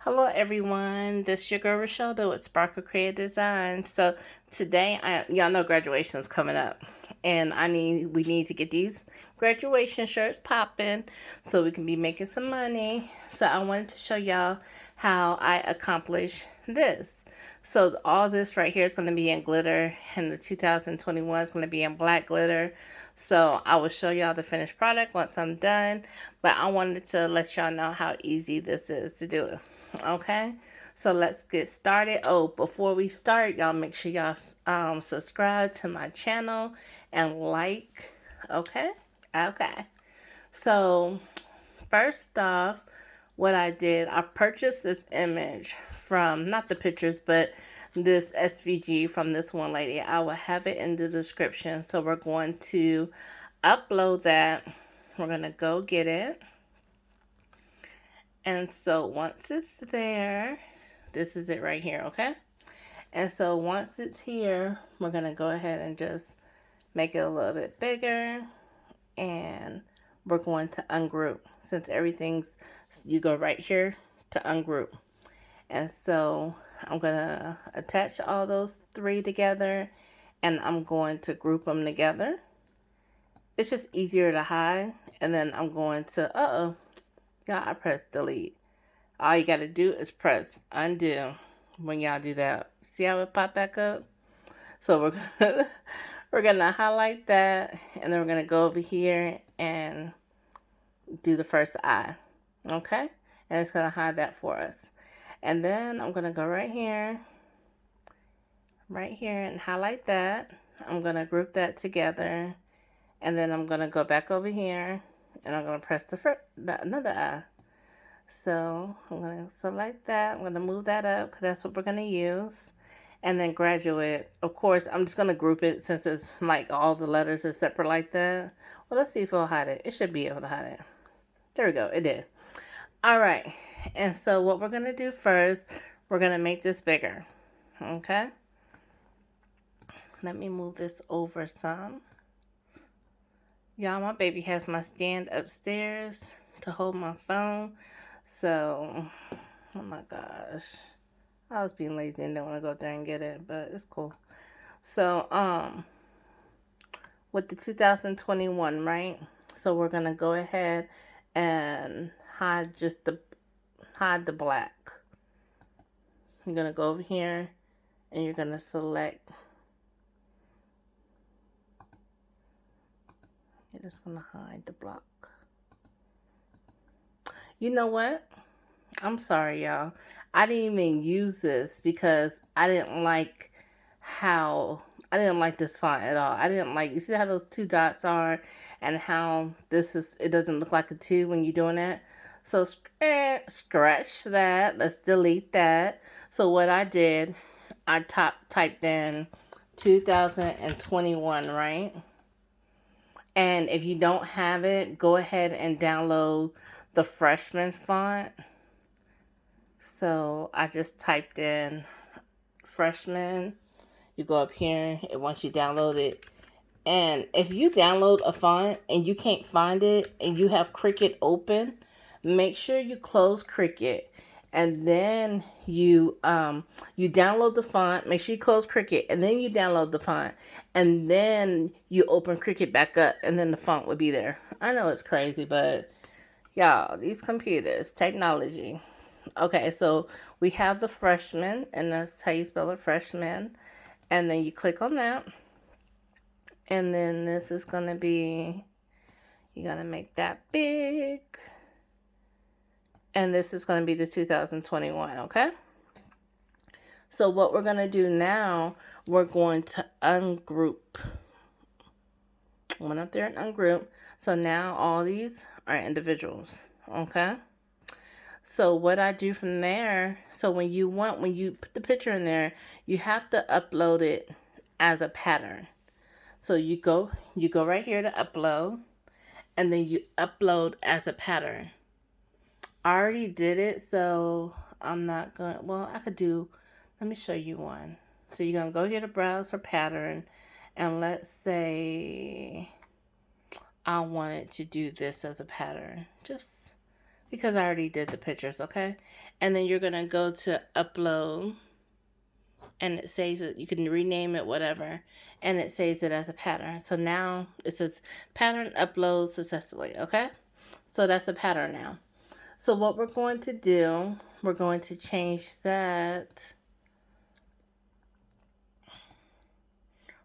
Hello everyone, this is your girl Rochelda with Sparkle Creative Design. So today, y'all know graduation is coming up, and we need to get these graduation shirts popping so we can be making some money. So I wanted to show y'all how I accomplish this. So all this right here is going to be in glitter, and the 2021 is going to be in black glitter. So I will show y'all the finished product once I'm done, but I wanted to let y'all know how easy this is to do. Okay, so let's get started. Oh, before we start, y'all make sure y'all subscribe to my channel and like. Okay. So first off, what I did, I purchased this image from, not the pictures, but this SVG from this one lady. I will have it in the description. So we're going to upload that. We're going to go get it. And so once it's there, this is it right here, okay? And so once it's here, we're going to go ahead and just make it a little bit bigger. And we're going to ungroup. Since everything's, you go right here to ungroup. And so I'm going to attach all those three together. And I'm going to group them together. It's just easier to hide. And then I'm going to, y'all, I pressed delete. All you got to do is press undo when y'all do that. See how it pop back up? So we're gonna highlight that, and then we're gonna go over here and do the first eye. Okay? And it's gonna hide that for us. And then I'm gonna go right here and highlight that. I'm gonna group that together, and then I'm gonna go back over here and I'm gonna press another eye. So I'm going to select that. I'm going to move that up because that's what we're going to use. And then graduate. Of course, I'm just going to group it since it's like all the letters are separate like that. Well, let's see if it'll hide it. It should be able to hide it. There we go. It did. All right. And so what we're going to do first, we're going to make this bigger. Okay. Let me move this over some. Y'all, my baby has my stand upstairs to hold my phone. So, oh my gosh, I was being lazy and didn't want to go there and get it, but it's cool. So, with the 2021, right? So we're gonna go ahead and hide the black. You're gonna go over here and you're gonna select. You're just gonna hide the block. You know what? I'm sorry, y'all. I didn't even use this because I didn't like this font at all. I didn't like, you see how those two dots are and how it doesn't look like a two when you're doing that. So scratch that. Let's delete that. So what I did, I typed in 2021, right? And if you don't have it, go ahead and download the freshman font. So I just typed in freshman. You go up here, and once you download it, and if you download a font and you can't find it and you have Cricut open, make sure you close Cricut, and then you download the font. Make sure you close Cricut, and then you download the font, and then you open Cricut back up, and then the font will be there. I know it's crazy, but y'all, these computers, technology. Okay, so we have the freshman, and that's how you spell it, freshman. And then you click on that. And then this is going to be, you're going to make that big. And this is going to be the 2021, okay? So what we're going to do now, we're going to ungroup. Went up there and ungroup. So now all these are individuals, okay? So what I do from there, so when you put the picture in there, you have to upload it as a pattern. So you go right here to upload, and then you upload as a pattern. I already did it, so I'm not going, well, let me show you one. So you're going to go here to browse for pattern, and let's say I wanted to do this as a pattern. because I already did the pictures, okay? And then you're going to go to upload, and it says that you can rename it, whatever, and it saves it as a pattern. So now it says pattern upload successfully, okay? So that's a pattern now. So what we're going to do, we're going to change that.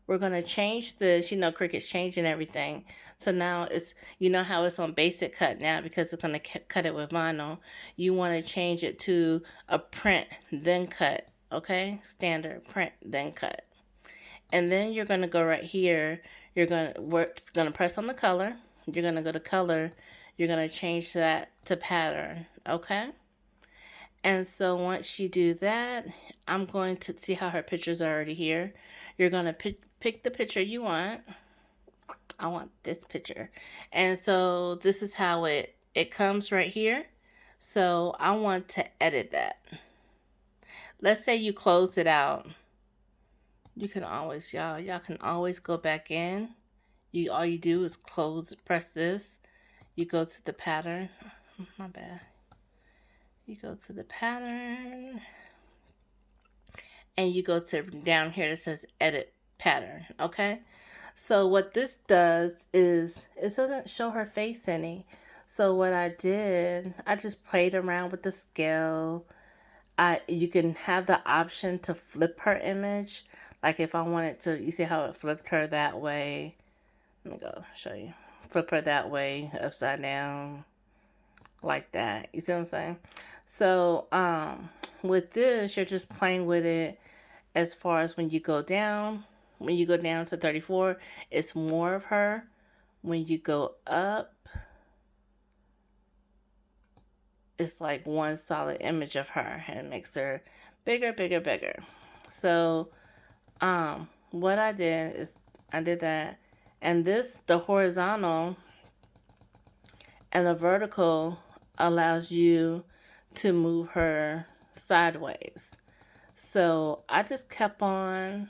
We're going to change this, Cricut's changing everything. So now it's, how it's on basic cut now because it's going to cut it with vinyl. You want to change it to a print, then cut, okay? Standard, print, then cut. And then you're going to go right here. We're going to press on the color. You're going to go to color. You're going to change that to pattern, okay? And so once you do that, I'm going to see how her pictures are already here. You're going to pick the picture you want. I want this picture. And so this is how it comes right here. So I want to edit that. Let's say you close it out. You can always, y'all can always go back in. All you do is press this. You go to the pattern. My bad. You go to the pattern. And you go to down here that says edit pattern, okay? So what this does is it doesn't show her face any. So what I did, I just played around with the scale. You can have the option to flip her image. Like if I wanted to, you see how it flipped her that way. Let me go show you. Flip her that way, upside down, like that. You see what I'm saying? So with this, you're just playing with it. As far as when you go down to 34, it's more of her. When you go up, it's like one solid image of her, and it makes her bigger, bigger, bigger. So what I did is I did that, and the horizontal and the vertical allows you to move her sideways. So I just kept on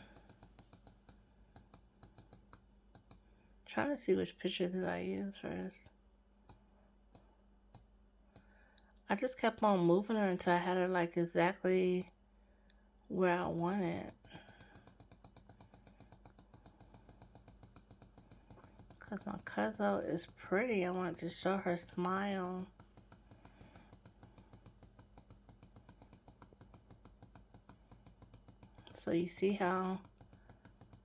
trying to see which picture did I use first. I just kept on moving her until I had her like exactly where I wanted. Because my cousin is pretty. I want to show her smile. So you see how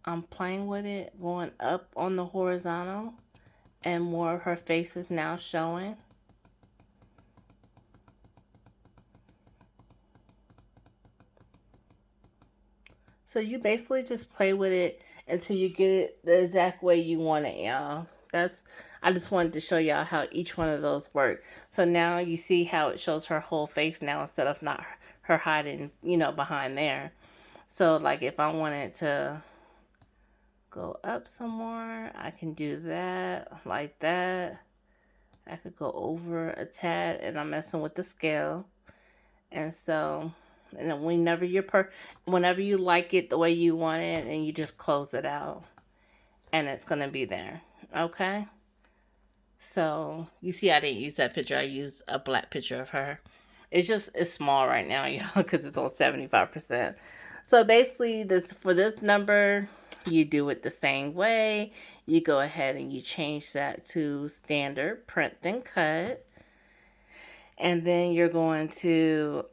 I'm playing with it, going up on the horizontal, and more of her face is now showing. So you basically just play with it until you get it the exact way you want it, y'all. I just wanted to show y'all how each one of those work. So now you see how it shows her whole face now instead of not her hiding, behind there. So like if I wanted to go up some more, I can do that, like that. I could go over a tad, and I'm messing with the scale. And so, and then whenever you like it the way you want it, and you just close it out, and it's gonna be there. Okay. So you see, I didn't use that picture. I used a black picture of her. It's small right now, y'all, because it's on 75%. So basically, for this number, you do it the same way. You go ahead and you change that to standard, print, then cut. And then you're going to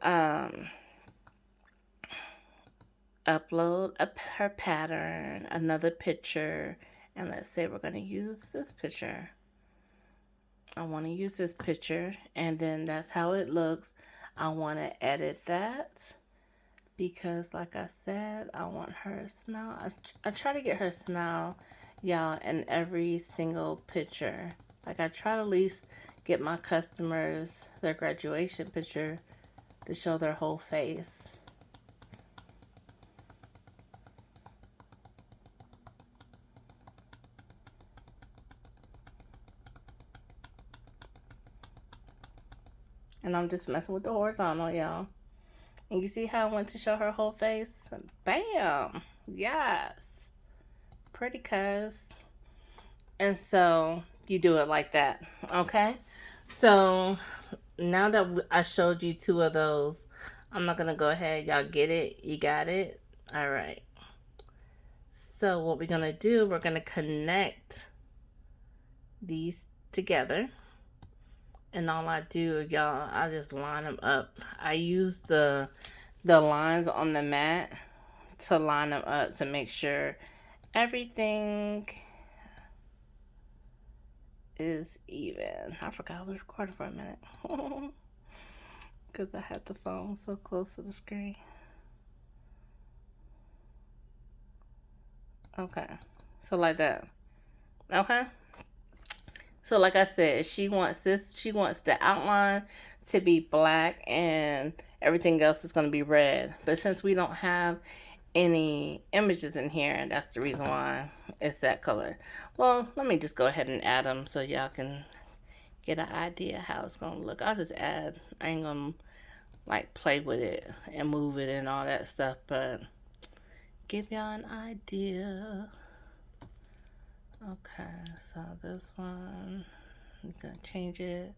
upload her pattern, another picture. And let's say we're going to use this picture. I want to use this picture, and then that's how it looks. I want to edit that because, like I said, I want her smile. I try to get her smile, y'all, in every single picture. Like I try to at least get my customers their graduation picture to show their whole face. And I'm just messing with the horizontal, y'all. And you see how I went to show her whole face? Bam! Yes! Pretty cuz. And so you do it like that, okay? So now that I showed you two of those, I'm not gonna go ahead. Y'all get it? You got it? All right. So what we're gonna do, we're gonna connect these together. And all I do, y'all, I just line them up. I use the lines on the mat to line them up to make sure everything is even. I forgot I was recording for a minute because I had the phone so close to the screen. Okay, so like that. Okay, so like I said, she wants this. She wants the outline to be black and everything else is going to be red. But since we don't have any images in here, and that's the reason why it's that color. Well, let me just go ahead and add them so y'all can get an idea how it's gonna look. I'll just add. I ain't gonna like play with it and move it and all that stuff, but give y'all an idea. Okay, so this one, I'm gonna change it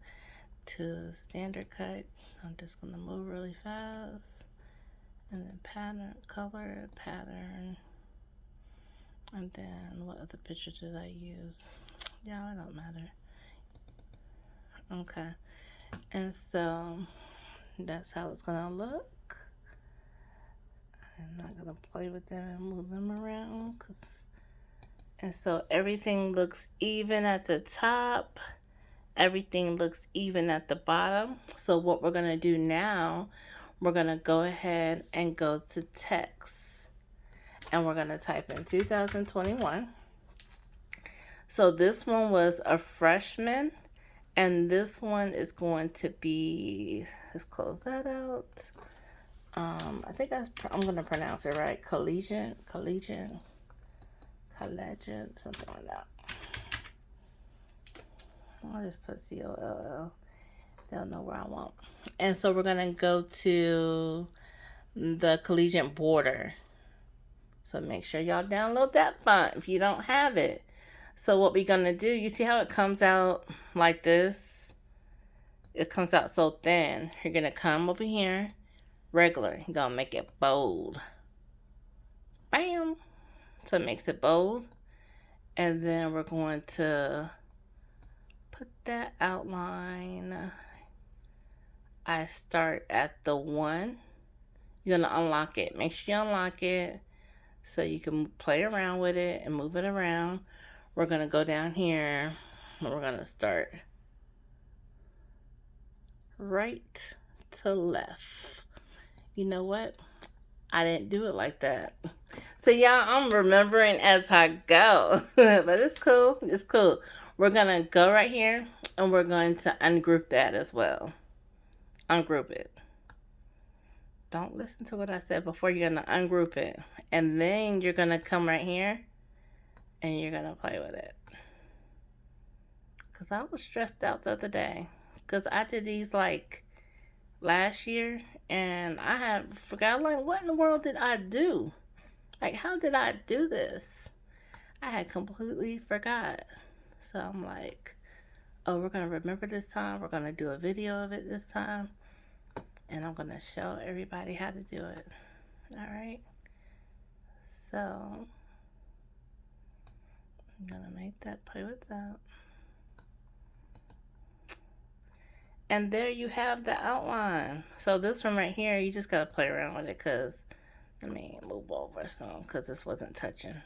to standard cut. I'm just gonna move really fast. And then pattern, color, pattern. And then what other picture did I use? Yeah, it don't matter. Okay. And so that's how it's gonna look. I'm not gonna play with them and move them around, and so everything looks even at the top. Everything looks even at the bottom. So what we're gonna do now, we're gonna go ahead and go to text, and we're gonna type in 2021. So this one was a freshman, and this one is going to be, let's close that out. I think I'm going to pronounce it right. Collegiate, something like that. I'll just put COLL. They'll know where I want. And so we're going to go to the collegiate border. So make sure y'all download that font if you don't have it. So what we're going to do, you see how it comes out like this? It comes out so thin. You're going to come over here, regular. You're going to make it bold. Bam! So it makes it bold. And then we're going to put that outline. I start at the 1. You're going to unlock it. Make sure you unlock it so you can play around with it and move it around. We're going to go down here and we're going to start right to left. You know what? I didn't do it like that. So y'all, I'm remembering as I go. But it's cool. It's cool. We're going to go right here and we're going to ungroup that as well. Ungroup it. Don't listen to what I said before. You're going to ungroup it. And then you're going to come right here and you're going to play with it. Because I was stressed out the other day. Because I did these like last year and I had forgot, like, what in the world did I do? Like, how did I do this? I had completely forgot. So I'm like, oh, we're going to remember this time. We're going to do a video of it this time. And I'm going to show everybody how to do it. All right. So I'm going to make that, play with that. And there you have the outline. So this one right here, you just got to play around with it because, let me move over some because this wasn't touching.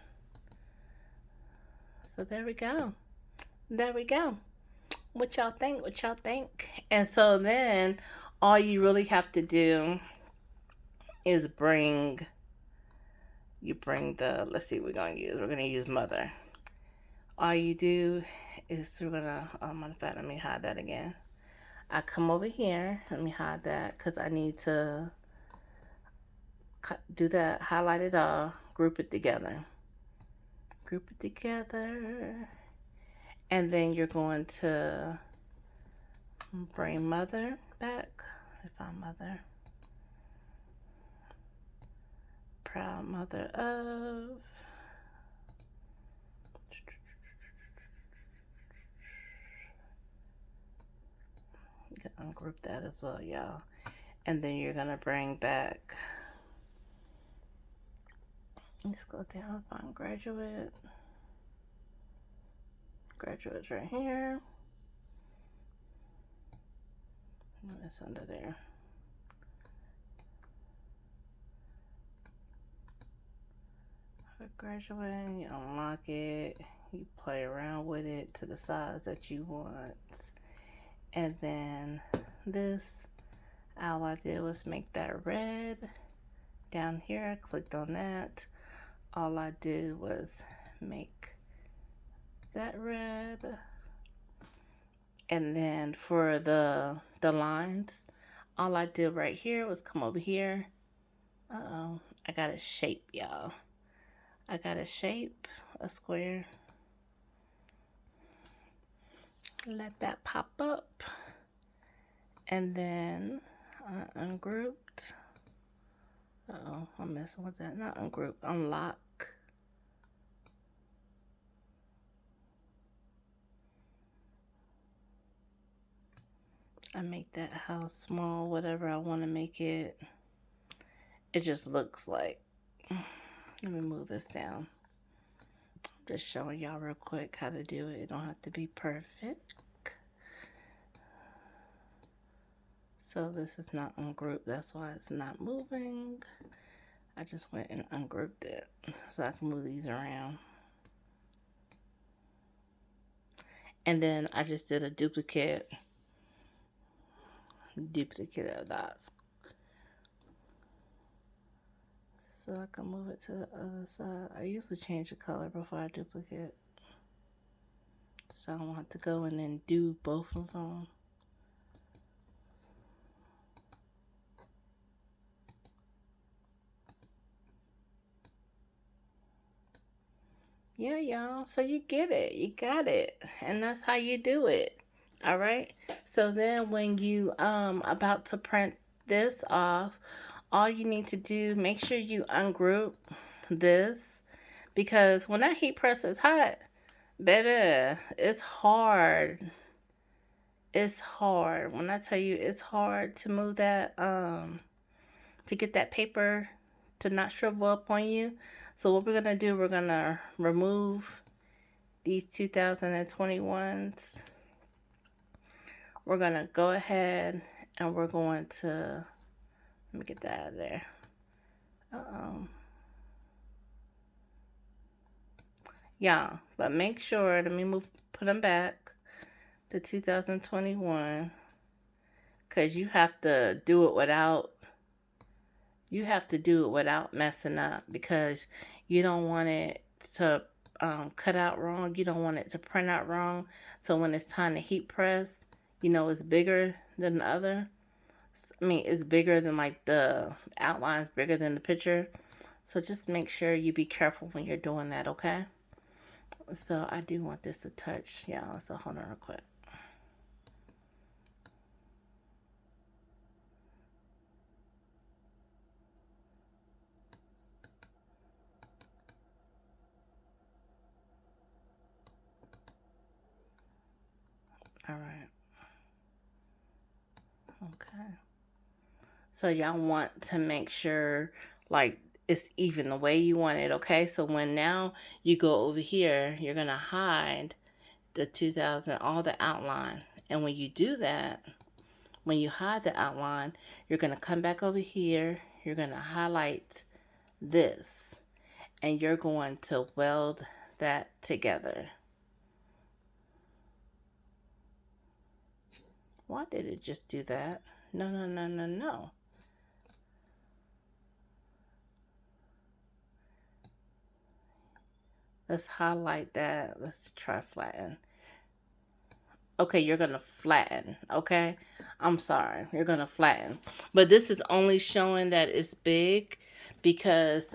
So there we go. There we go. What y'all think? What y'all think? And so then all you really have to do is bring the, let's see what we're going to use. We're going to use mother. All you do is we're going to, matter of fact, let me hide that again. I come over here. Let me hide that because I need to do that, highlight it all, group it together. Group it together. And then you're going to bring mother back. If I'm mother. Proud mother of. ungroup that as well, y'all. And then you're gonna bring back, let's go down, find graduate. Graduate's right here. No, it's under there. Graduate, you unlock it, you play around with it to the size that you want. And then this, all I did was make that red. Down here, I clicked on that. All I did was make that red. And then for the lines, all I did right here was come over here. Uh-oh, I got a shape, y'all. I got a shape, a square. Let that pop up. And then ungrouped. Uh-oh, I'm messing with that. Not ungroup, unlock. I make that house small, whatever I want to make it. It just looks like. Let me move this down. I'm just showing y'all real quick how to do it. It don't have to be perfect. So this is not ungrouped. That's why it's not moving. I just went and ungrouped it so I can move these around. And then I just did a duplicate of that. So I can move it to the other side. I usually change the color before I duplicate. So I don't have to go in and do both of them. Yeah, y'all. So you get it. You got it. And that's how you do it. All right. So then when you about to print this off, all you need to do, make sure you ungroup this, because when that heat press is hot, baby, it's hard. It's hard. When I tell you it's hard to move that to get that paper to not shrivel up on you. So what we're gonna do, we're gonna remove these 2021s. We're gonna go ahead and we're going to, let me get that out of there. Yeah, but make sure, let me put them back, the 2021, because you have to do it without messing up, because you don't want it to cut out wrong. You don't want it to print out wrong. So when it's time to heat press, it's bigger than the other. I mean, it's bigger than, like, the outline's bigger than the picture. So just make sure you be careful when you're doing that, okay? So I do want this to touch, y'all. So hold on real quick. All right. Okay. So y'all want to make sure, like, it's even the way you want it, okay? So when now you go over here, you're going to hide the 2000, all the outline. And when you do that, when you hide the outline, you're going to come back over here. You're going to highlight this. And you're going to weld that together. Why did it just do that? No, no, no, no, no. Let's highlight that. Let's try flatten. Okay, you're going to flatten, okay? I'm sorry. You're going to flatten. But this is only showing that it's big because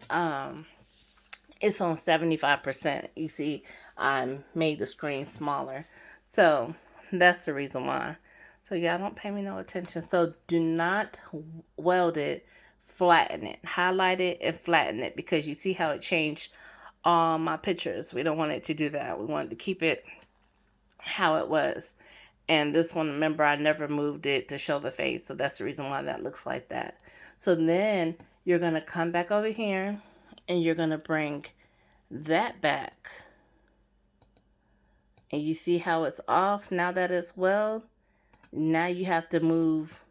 it's on 75%. You see, I made the screen smaller. So that's the reason why. So y'all don't pay me no attention. So do not weld it, flatten it. Highlight it and flatten it, because you see how it changed all my pictures. We don't want it to do that. We wanted to keep it how it was. And this one, remember, I never moved it to show the face. So that's the reason why that looks like that. So then you're going to come back over here and you're going to bring that back. And you see how it's off now that it's weld? Now you have to move.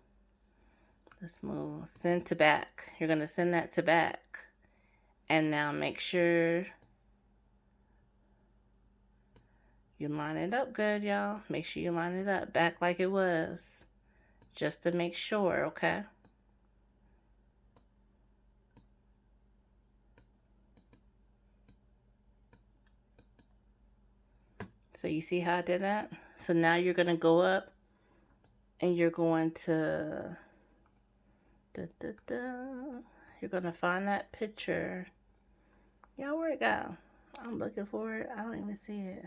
Let's move. Send to back. You're going to send that to back. And now make sure you line it up good, y'all. Make sure you line it up back like it was. Just to make sure, okay? So you see how I did that? So now you're going to go up and you're going to... You're going to find that picture. Y'all, where'd it go? I'm looking for it. I don't even see it.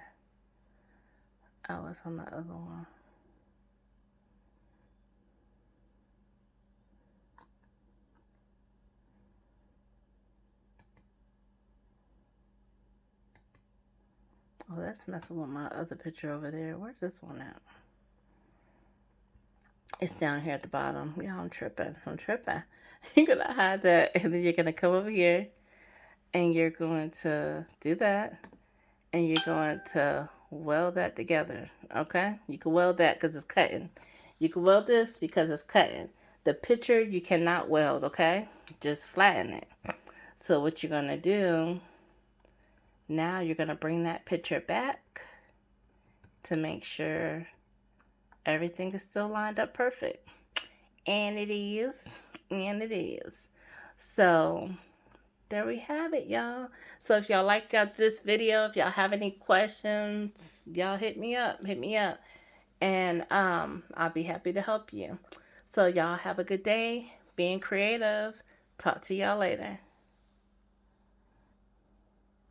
Oh, it's on the other one. Oh, that's messing with my other picture over there. Where's this one at? It's down here at the bottom. Yeah, I'm tripping. You're going to hide that, and then you're going to come over here, and you're going to do that, and you're going to weld that together, okay? You can weld that because it's cutting. You can weld this because it's cutting. The picture you cannot weld, okay? Just flatten it. So what you're going to do, now you're going to bring that picture back to make sure everything is still lined up perfect. And it is. And it is. So there we have it, y'all. So if y'all liked this video, if y'all have any questions, y'all hit me up. And I'll be happy to help you. So y'all have a good day. Being creative. Talk to y'all later.